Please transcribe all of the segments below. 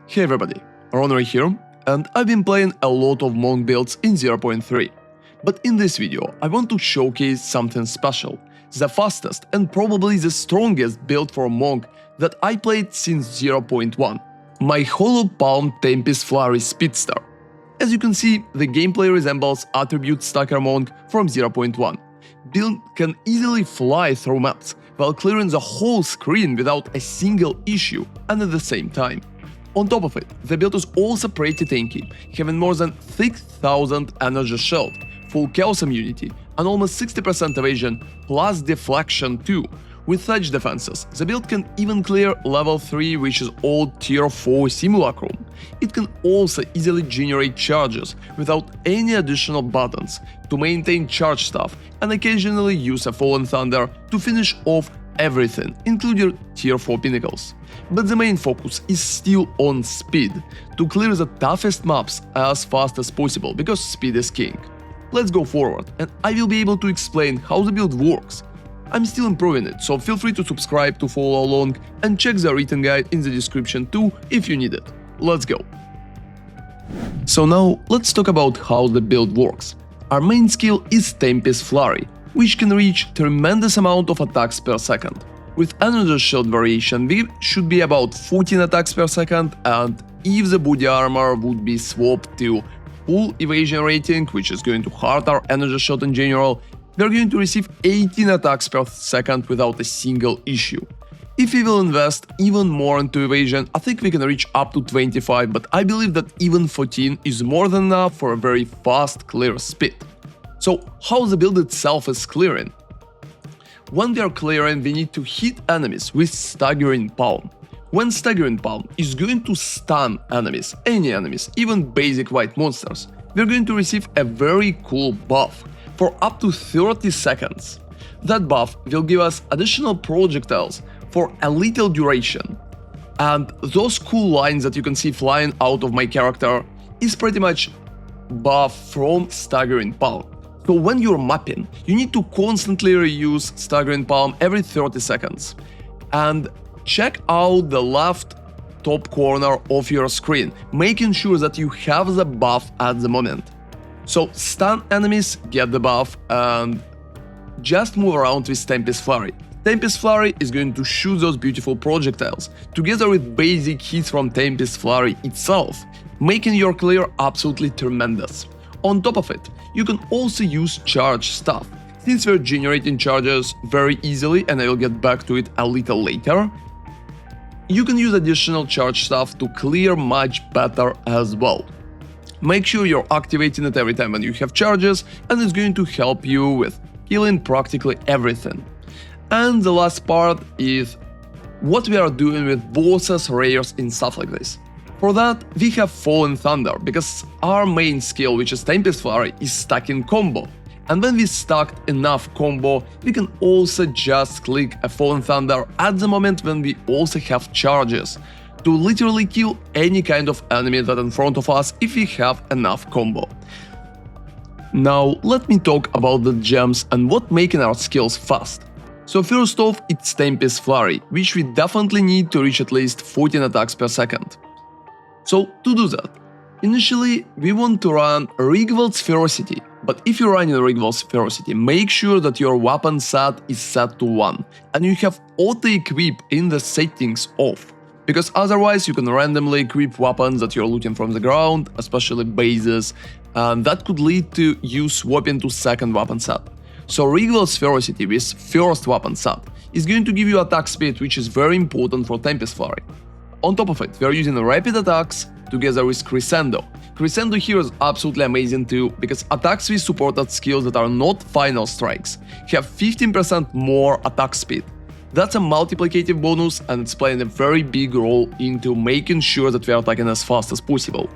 Hey everybody, ronarray here, and I've been playing a lot of monk builds in 0.3. But in this video I want to showcase something special, the fastest and probably the strongest build for monk that I played since 0.1, my Hollow Palm Tempest Flurry Speedster. As you can see, the gameplay resembles attribute stacker monk from 0.1. Build can easily fly through maps while clearing the whole screen without a single issue and at the same time. On top of it, the build is also pretty tanky, having more than 6000 energy shield, full chaos immunity, and almost 60% evasion plus deflection too. With such defenses, the build can even clear level 3, which is old tier 4 simulacrum. It can also easily generate charges without any additional buttons to maintain charge stuff and occasionally use a Fallen Thunder to finish off everything, including tier 4 pinnacles. But the main focus is still on speed, to clear the toughest maps as fast as possible, because speed is king. Let's go forward, and I will be able to explain how the build works. I'm still improving it, so feel free to subscribe to follow along and check the written guide in the description too if you need it. Let's go! So now let's talk about how the build works. Our main skill is Tempest Flurry, which can reach tremendous amount of attacks per second. With energy shield variation, we should be about 14 attacks per second, and if the body armor would be swapped to full evasion rating, which is going to hurt our energy shield in general, we are going to receive 18 attacks per second without a single issue. If we will invest even more into evasion, I think we can reach up to 25, but I believe that even 14 is more than enough for a very fast clear speed. So how the build itself is clearing? When we are clearing, we need to hit enemies with Staggering Palm. When Staggering Palm is going to stun enemies, any enemies, even basic white monsters, we are going to receive a very cool buff for up to 30 seconds. That buff will give us additional projectiles for a little duration. And those cool lines that you can see flying out of my character is pretty much buff from Staggering Palm. So when you're mapping, you need to constantly reuse Staggering Palm every 30 seconds. And check out the left top corner of your screen, making sure that you have the buff at the moment. So stun enemies, get the buff, and just move around with Tempest Flurry. Tempest Flurry is going to shoot those beautiful projectiles, together with basic hits from Tempest Flurry itself, making your clear absolutely tremendous. On top of it, you can also use charge stuff. Since we're generating charges very easily, and I will get back to it a little later, you can use additional charge stuff to clear much better as well. Make sure you're activating it every time when you have charges, and it's going to help you with killing practically everything. And the last part is what we are doing with bosses, rares and stuff like this. For that, we have Fallen Thunder, because our main skill, which is Tempest Flurry, is stacking combo. And when we stacked enough combo, we can also just click a Fallen Thunder at the moment when we also have charges, to literally kill any kind of enemy that in front of us if we have enough combo. Now let me talk about the gems and what making our skills fast. So first off, it's Tempest Flurry, which we definitely need to reach at least 14 attacks per second. So to do that, initially we want to run Rigveld's Ferocity, but if you're running Rigveld's Ferocity, make sure that your weapon set is set to 1 and you have auto-equip in the settings off, because otherwise you can randomly equip weapons that you're looting from the ground, especially bases, and that could lead to you swapping to second weapon set. So Rigveld's Ferocity with first weapon set is going to give you attack speed, which is very important for Tempest Flurry. On top of it, we are using rapid attacks together with Crescendo. Crescendo here is absolutely amazing too, because attacks with supported skills that are not final strikes have 15% more attack speed. That's a multiplicative bonus, and it's playing a very big role into making sure that we are attacking as fast as possible.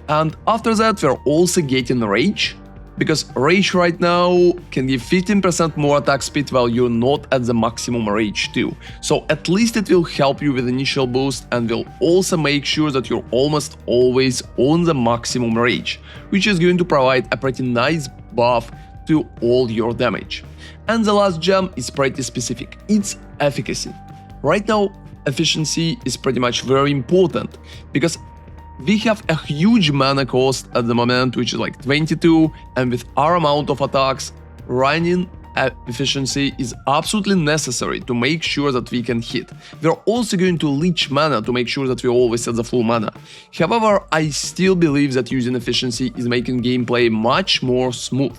And after that, we are also getting Rage, because Rage right now can give 15% more attack speed while you're not at the maximum Rage too. So at least it will help you with initial boost and will also make sure that you're almost always on the maximum Rage, which is going to provide a pretty nice buff to all your damage. And the last gem is pretty specific, it's Efficacy. Right now, efficiency is pretty much very important, because we have a huge mana cost at the moment, which is like 22, and with our amount of attacks, running efficiency is absolutely necessary to make sure that we can hit. We're also going to Leech Mana to make sure that we always at the full mana. However, I still believe that using efficiency is making gameplay much more smooth.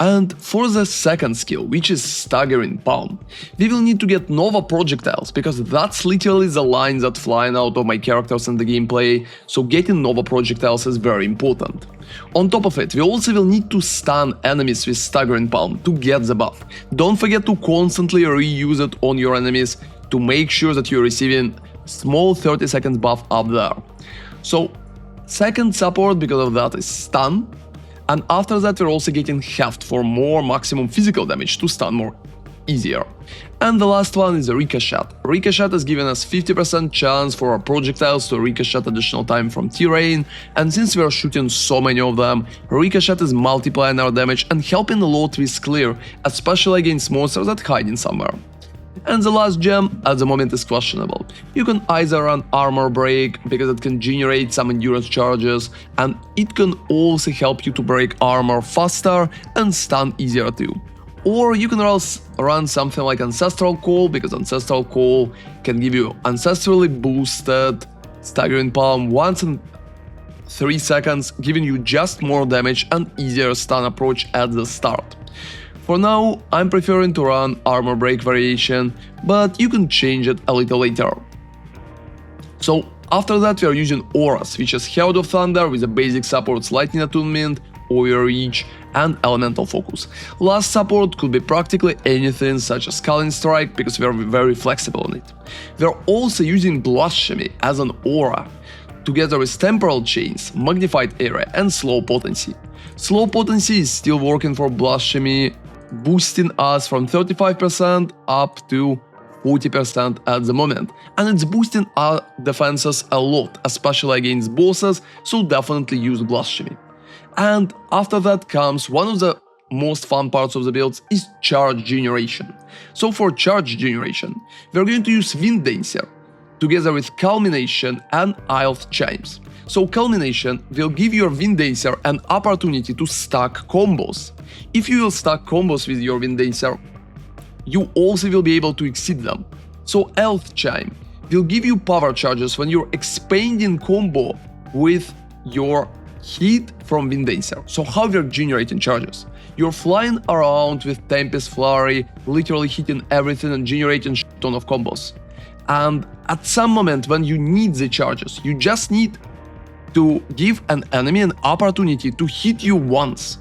And for the second skill, which is Staggering Palm, we will need to get Nova projectiles, because that's literally the line that's flying out of my characters in the gameplay, so getting Nova projectiles is very important. On top of it, we also will need to stun enemies with Staggering Palm to get the buff. Don't forget to constantly reuse it on your enemies to make sure that you're receiving small 30 seconds buff up there. So, second support because of that is stun. And after that we're also getting heft for more maximum physical damage to stun more easier. And the last one is a Ricochet. Ricochet is giving us 50% chance for our projectiles to ricochet additional time from terrain, and since we are shooting so many of them, Ricochet is multiplying our damage and helping a lot with clear, especially against monsters that hide in somewhere. And the last gem at the moment is questionable. You can either run Armor Break, because it can generate some endurance charges, and it can also help you to break armor faster and stun easier too. Or you can run something like Ancestral Call, because Ancestral Call can give you ancestrally boosted Staggering Palm once in 3 seconds, giving you just more damage and easier stun approach at the start. For now, I'm preferring to run Armor Break variation, but you can change it a little later. So after that we are using Auras, which is Herald of Thunder with the basic supports Lightning Attunement, Oil Reach and Elemental Focus. Last support could be practically anything such as Culling Strike, because we are very flexible on it. We are also using Blasphemy as an aura, together with Temporal Chains, Magnified Area and Slow Potency. Slow Potency is still working for Blasphemy, boosting us from 35% up to 40% at the moment, and it's boosting our defenses a lot, especially against bosses, so definitely use Blasphemy. And after that comes one of the most fun parts of the builds is charge generation. So for charge generation, we're going to use Wind Dancer together with Culmination and Elf Chimes. So Culmination will give your Wind Dancer an opportunity to stack combos. If you will stack combos with your Wind Dancer, you also will be able to exceed them. So Elf Chime will give you power charges when you're expanding combo with your hit from Wind Dancer. So how you're generating charges? You're flying around with Tempest, Flurry, literally hitting everything and generating a ton of combos. And at some moment when you need the charges, you just need to give an enemy an opportunity to hit you once.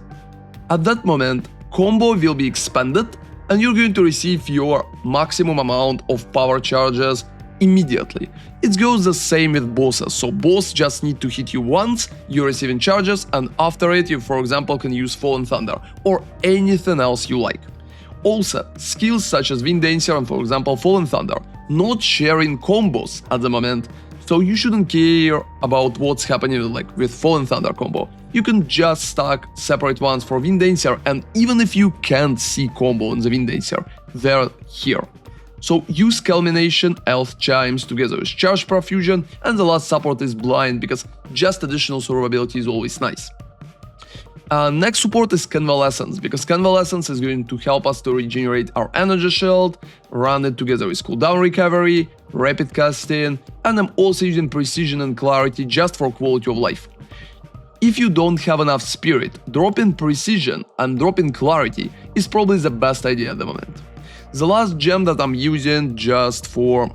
At that moment, combo will be expanded and you're going to receive your maximum amount of power charges immediately. It goes the same with bosses, so boss just need to hit you once, you're receiving charges, and after it you, for example, can use Fallen Thunder or anything else you like. Also, skills such as Wind Dancer and, for example, Fallen Thunder not sharing combos at the moment, so you shouldn't care about what's happening like with Fallen Thunder combo. You can just stack separate ones for Wind Dancer, and even if you can't see combo on the Wind Dancer, they're here. So use Culmination, Elf Chimes together with Charge Profusion, and the last support is Blind, because just additional survivability is always nice. Next support is Convalescence, because Convalescence is going to help us to regenerate our energy shield, run it together with cooldown recovery, rapid casting, and I'm also using Precision and Clarity just for quality of life. If you don't have enough spirit, dropping Precision and dropping Clarity is probably the best idea at the moment. The last gem that I'm using just for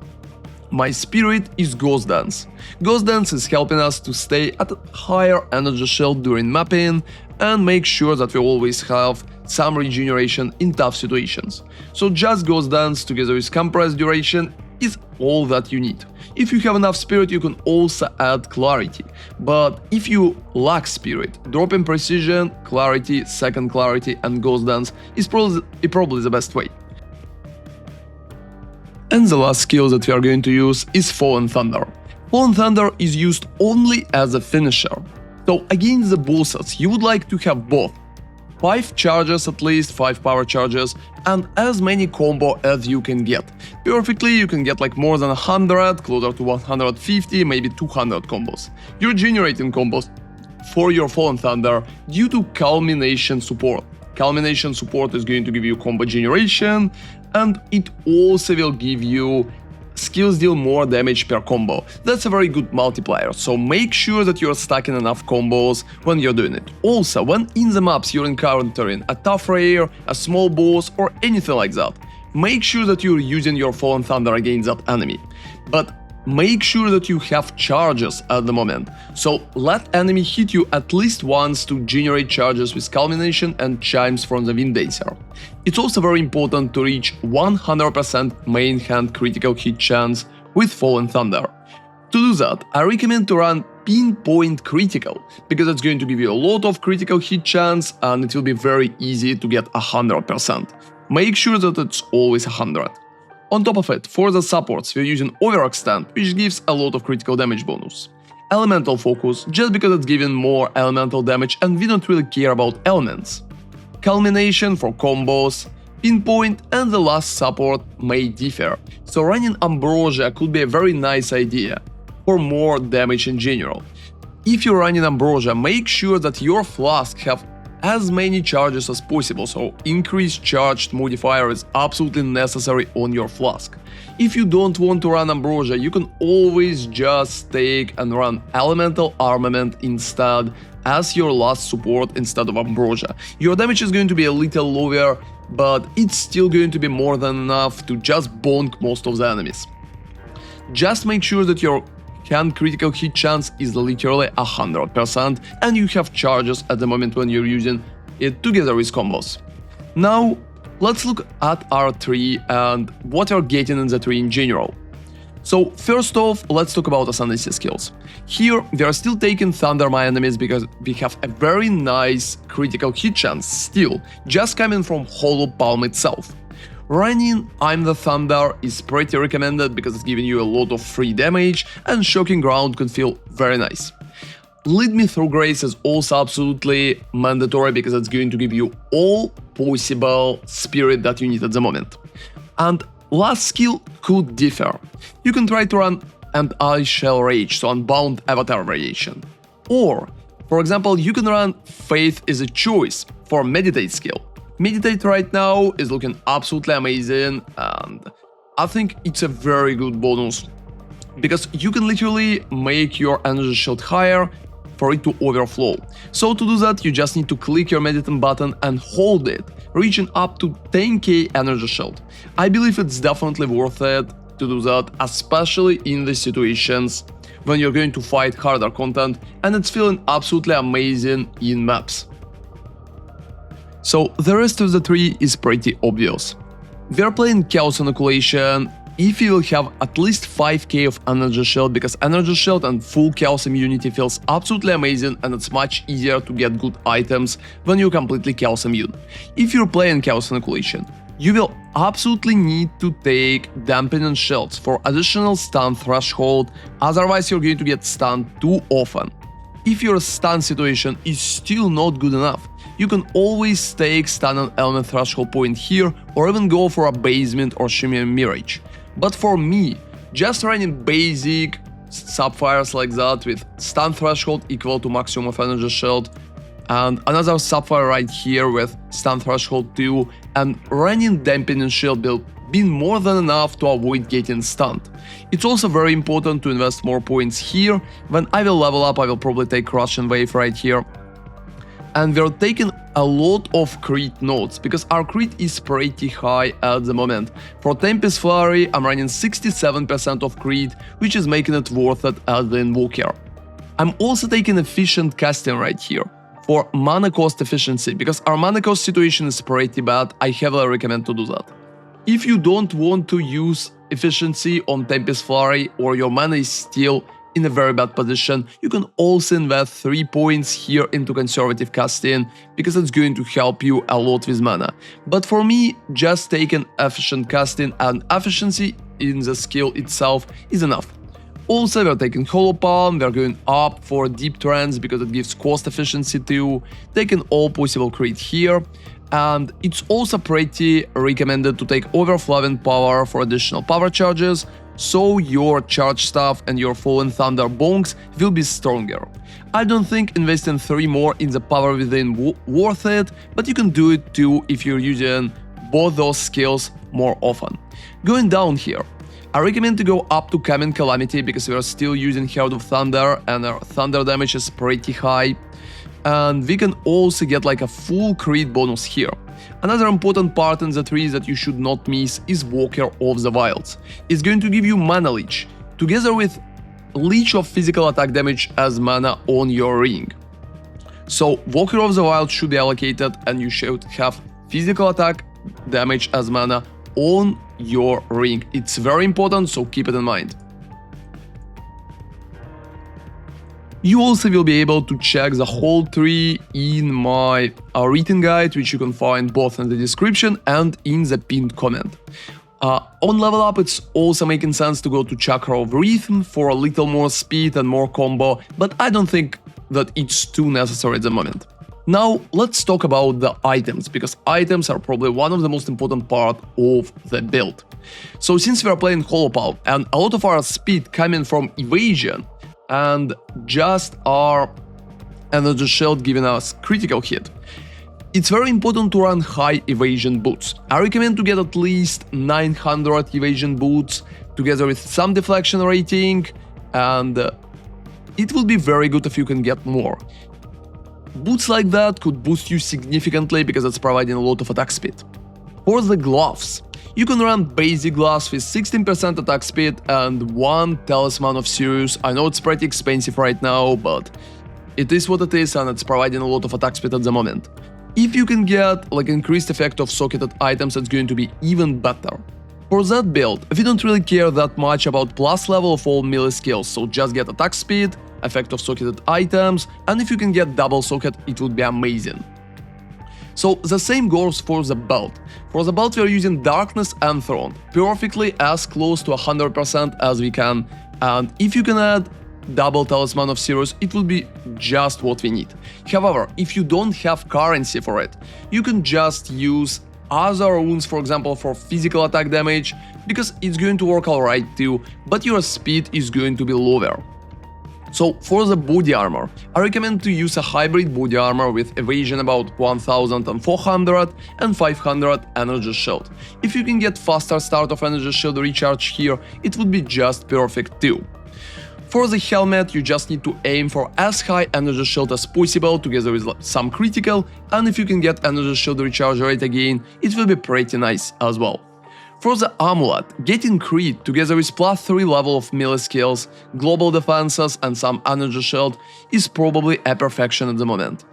my spirit is Ghost Dance. Ghost Dance is helping us to stay at a higher energy shield during mapping and make sure that we always have some regeneration in tough situations. So just Ghost Dance together with compressed duration is all that you need. If you have enough spirit, you can also add clarity, but if you lack spirit, dropping precision, clarity, second clarity and Ghost Dance is probably the best way. And the last skill that we are going to use is Fallen Thunder. Fallen Thunder is used only as a finisher. So against the bosses, you would like to have both 5 charges at least, 5 power charges, and as many combo as you can get. Perfectly, you can get like more than 100, closer to 150, maybe 200 combos. You're generating combos for your Fallen Thunder due to Culmination support. Culmination support is going to give you combo generation, and it also will give you skills deal more damage per combo. That's a very good multiplier, so make sure that you're stacking enough combos when you're doing it. Also, when in the maps you're encountering a tough rare, a small boss, or anything like that, make sure that you're using your Fallen Thunder against that enemy. But make sure that you have charges at the moment, so let enemy hit you at least once to generate charges with Culmination and Chimes from the Wind Dancer. It's also very important to reach 100% main hand critical hit chance with Fallen Thunder. To do that, I recommend to run Pinpoint Critical, because it's going to give you a lot of critical hit chance and it will be very easy to get 100%. Make sure that it's always 100. On top of it, for the supports, we're using Overextend, which gives a lot of critical damage bonus. Elemental Focus, just because it's giving more elemental damage and we don't really care about elements. Culmination for combos, Pinpoint, and the last support may differ, so running Ambrosia could be a very nice idea for more damage in general. If you're running Ambrosia, make sure that your flasks have as many charges as possible, so increased charged modifier is absolutely necessary on your flask. If you don't want to run Ambrosia, you can always just take and run Elemental Armament instead as your last support instead of Ambrosia. Your damage is going to be a little lower, but it's still going to be more than enough to just bonk most of the enemies. Just make sure that your hand critical hit chance is literally 100% and you have charges at the moment when you're using it together with combos. Now let's look at our tree and what you're getting in the tree in general. So first off, let's talk about Ascendancy skills. Here we are still taking Thunder my enemies because we have a very nice critical hit chance still, just coming from Hollow Palm itself. Running I'm the Thunder is pretty recommended because it's giving you a lot of free damage and Shocking Ground can feel very nice. Lead Me Through Grace is also absolutely mandatory because it's going to give you all possible spirit that you need at the moment. And last skill could differ. You can try to run And I Shall Rage, so Unbound Avatar variation. Or, for example, you can run Faith is a Choice for Meditate skill. Meditate right now is looking absolutely amazing and I think it's a very good bonus because you can literally make your energy shield higher for it to overflow. So to do that, you just need to click your meditate button and hold it, reaching up to 10k energy shield. I believe it's definitely worth it to do that, especially in the situations when you're going to fight harder content and it's feeling absolutely amazing in maps. So the rest of the tree is pretty obvious. We are playing Chaos Inoculation if you will have at least 5k of Energy Shield, because Energy Shield and full Chaos Immunity feels absolutely amazing and it's much easier to get good items when you're completely Chaos Immune. If you're playing Chaos Inoculation, you will absolutely need to take Dampening Shields for additional stun threshold, otherwise you're going to get stunned too often. If your stun situation is still not good enough, you can always take stun and element threshold point here or even go for a basement or Shimmering Mirage. But for me, just running basic Sapphires like that with stun threshold equal to maximum of energy shield and another Sapphire right here with stun threshold 2 and running Dampening Shield will be more than enough to avoid getting stunned. It's also very important to invest more points here. When I will level up, I will probably take Russian Wave right here. And we're taking a lot of crit nodes, because our crit is pretty high at the moment. For Tempest Flurry, I'm running 67% of crit, which is making it worth it as the Invoker. I'm also taking Efficient Casting right here for mana cost efficiency, because our mana cost situation is pretty bad. I heavily recommend to do that. If you don't want to use efficiency on Tempest Flurry or your mana is still in a very bad position, you can also invest 3 points here into conservative casting because it's going to help you a lot with mana. But for me, just taking efficient casting and efficiency in the skill itself is enough. Also, we're taking Hollow Palm, we're going up for Deep Trance because it gives cost efficiency too, taking all possible crit here, and it's also pretty recommended to take Overflowing Power for additional power charges, so your charge stuff and your Fallen Thunder bonks will be stronger. I don't think investing 3 more in the Power Within worth it, but you can do it too if you're using both those skills more often. Going down here, I recommend to go up to Coming Calamity because we are still using Heart of Thunder and our thunder damage is pretty high. And we can also get like a full crit bonus here. Another important part in the tree that you should not miss is Walker of the Wilds. It's going to give you Mana Leech, together with Leech of physical attack damage as mana on your ring. So Walker of the Wild should be allocated and you should have physical attack damage as mana on your ring. It's very important, so keep it in mind. You also will be able to check the whole tree in my written guide, which you can find both in the description and in the pinned comment. On level up, it's also making sense to go to Chakra of Rhythm for a little more speed and more combo, but I don't think that it's too necessary at the moment. Now, let's talk about the items, because items are probably one of the most important part of the build. So since we are playing Hollow Palm and a lot of our speed coming from evasion and just our energy shield giving us critical hit, it's very important to run high evasion boots. I recommend to get at least 900 evasion boots together with some deflection rating, and it will be very good if you can get more. Boots like that could boost you significantly because it's providing a lot of attack speed. For the gloves, you can run basic gloves with 16% attack speed and 1 Talisman of Sirius. I know it's pretty expensive right now, but it is what it is and it's providing a lot of attack speed at the moment. If you can get like increased effect of socketed items, it's going to be even better. For that build, we don't really care that much about plus level of all melee skills, so just get attack speed, effect of socketed items, and if you can get double socket, it would be amazing. So the same goes for the belt. For the belt we are using Darkness Enthroned, perfectly as close to 100% as we can, and if you can add double Talisman of Sirius, it will be just what we need. However, if you don't have currency for it, you can just use other runes, for example, for physical attack damage, because it's going to work alright too, but your speed is going to be lower. So for the body armor, I recommend to use a hybrid body armor with evasion about 1400 and 500 energy shield. If you can get faster start of energy shield recharge here, it would be just perfect too. For the helmet, you just need to aim for as high energy shield as possible together with some critical, and if you can get energy shield recharge rate again, it will be pretty nice as well. For the amulet, getting crit together with plus 3 level of melee skills, global defenses and some energy shield is probably a perfection at the moment.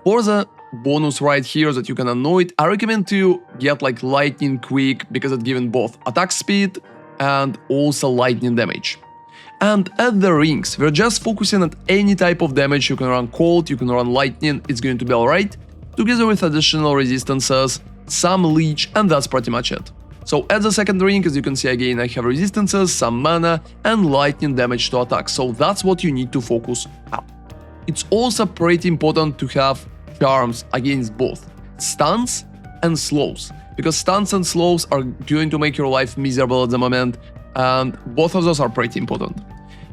For the bonus right here that you can anoint, I recommend to get like lightning quick because it's giving both attack speed and also lightning damage. And at the rings, we're just focusing on any type of damage. You can run cold, you can run lightning, it's going to be alright, together with additional resistances, some leech, and that's pretty much it. So at the second ring, as you can see again, I have resistances, some mana, and lightning damage to attack, so that's what you need to focus on. It's also pretty important to have charms against both stuns and slows, because stuns and slows are going to make your life miserable at the moment, and both of those are pretty important.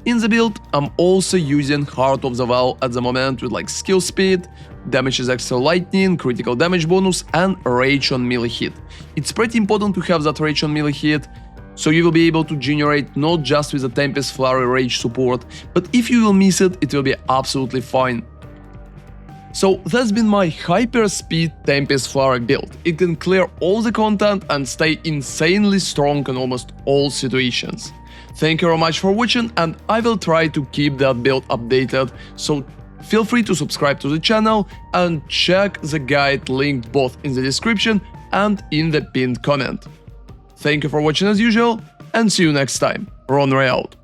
In the build, I'm also using Heart of the Well at the moment with like skill speed, damage is extra lightning, critical damage bonus, and rage on melee hit. It's pretty important to have that rage on melee hit, so you will be able to generate not just with the Tempest Flurry rage support, but if you will miss it, it will be absolutely fine. So that's been my hyper speed Tempest Flurry build. It can clear all the content and stay insanely strong in almost all situations. Thank you very much for watching, and I will try to keep that build updated, so feel free to subscribe to the channel and check the guide linked both in the description and in the pinned comment. Thank you for watching as usual, and see you next time. ronarray out.